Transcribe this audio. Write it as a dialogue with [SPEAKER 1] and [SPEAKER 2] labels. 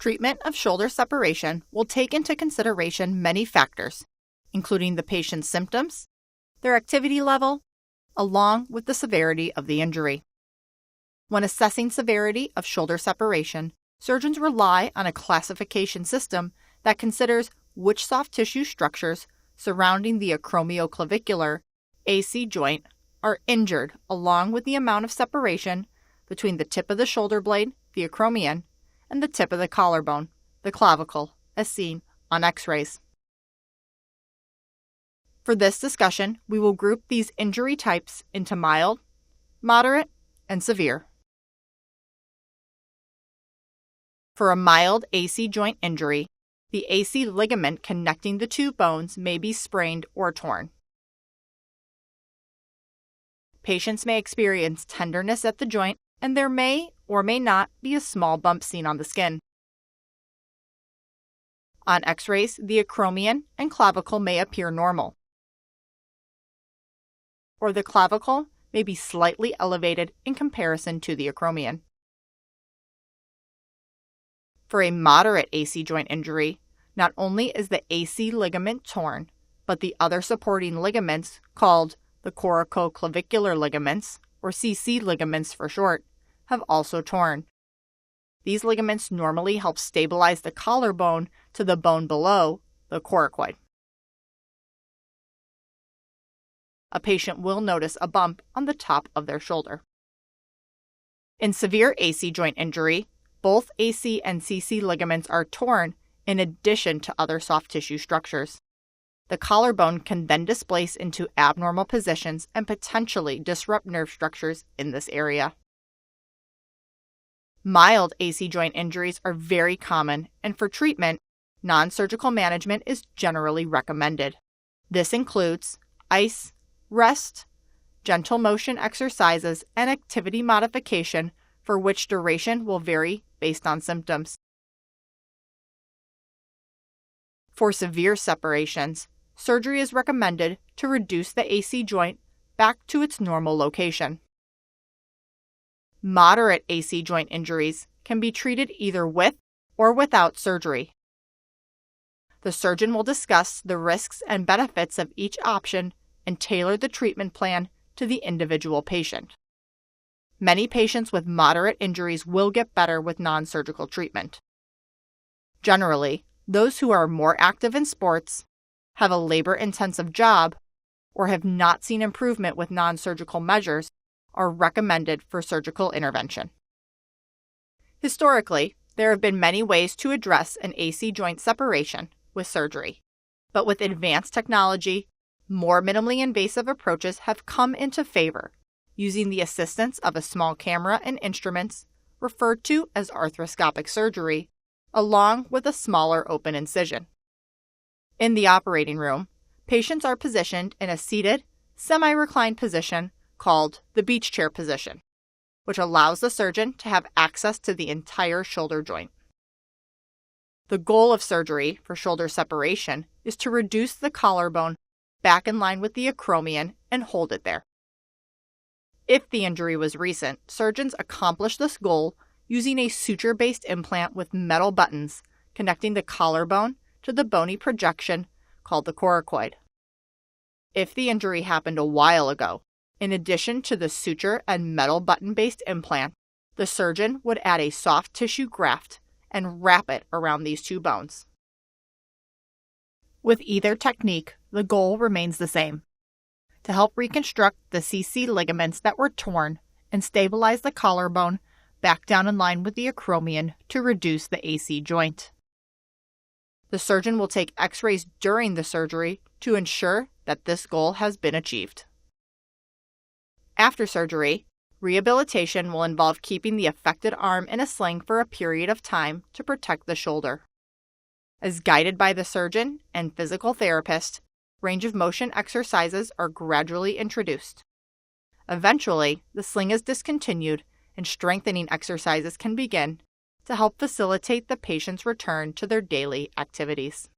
[SPEAKER 1] Treatment of shoulder separation will take into consideration many factors, including the patient's symptoms, their activity level, along with the severity of the injury. When assessing severity of shoulder separation, surgeons rely on a classification system that considers which soft tissue structures surrounding the acromioclavicular AC joint are injured, along with the amount of separation between the tip of the shoulder blade, the acromion, and the tip of the collarbone, the clavicle, as seen on X-rays. For this discussion, we will group these injury types into mild, moderate, and severe. For a mild AC joint injury, the AC ligament connecting the two bones may be sprained or torn. Patients may experience tenderness at the joint, and there may or may not be a small bump seen on the skin. On X-rays, the acromion and clavicle may appear normal, or the clavicle may be slightly elevated in comparison to the acromion. For a moderate AC joint injury, not only is the AC ligament torn, but the other supporting ligaments, called the corticoclavicular ligaments, or CC ligaments for short, have also torn. These ligaments normally help stabilize the collarbone to the bone below, the coracoid. A patient will notice a bump on the top of their shoulder. In severe AC joint injury, both AC and CC ligaments are torn in addition to other soft tissue structures. The collarbone can then displace into abnormal positions and potentially disrupt nerve structures in this area. Mild AC joint injuries are very common, and for treatment, non-surgical management is generally recommended. This includes ice, rest, gentle motion exercises, and activity modification, for which duration will vary based on symptoms. For severe separations, surgery is recommended to reduce the AC joint back to its normal location. Moderate AC joint injuries can be treated either with or without surgery. The surgeon will discuss the risks and benefits of each option and tailor the treatment plan to the individual patient. Many patients with moderate injuries will get better with non-surgical treatment. Generally, those who are more active in sports, have a labor-intensive job, or have not seen improvement with non-surgical measures are recommended for surgical intervention. Historically, there have been many ways to address an AC joint separation with surgery, but with advanced technology, more minimally invasive approaches have come into favor, using the assistance of a small camera and instruments, referred to as arthroscopic surgery, along with a smaller open incision. In the operating room, patients are positioned in a seated, semi-reclined position called the beach chair position, which allows the surgeon to have access to the entire shoulder joint. The goal of surgery for shoulder separation is to reduce the collarbone back in line with the acromion and hold it there. If the injury was recent, surgeons accomplish this goal using a suture-based implant with metal buttons connecting the collarbone to the bony projection called the coracoid. If the injury happened a while ago, in addition to the suture and metal button-based implant, the surgeon would add a soft tissue graft and wrap it around these two bones. With either technique, the goal remains the same: to help reconstruct the CC ligaments that were torn and stabilize the collarbone back down in line with the acromion to reduce the AC joint. The surgeon will take X-rays during the surgery to ensure that this goal has been achieved. After surgery, rehabilitation will involve keeping the affected arm in a sling for a period of time to protect the shoulder. As guided by the surgeon and physical therapist, range of motion exercises are gradually introduced. Eventually, the sling is discontinued and strengthening exercises can begin to help facilitate the patient's return to their daily activities.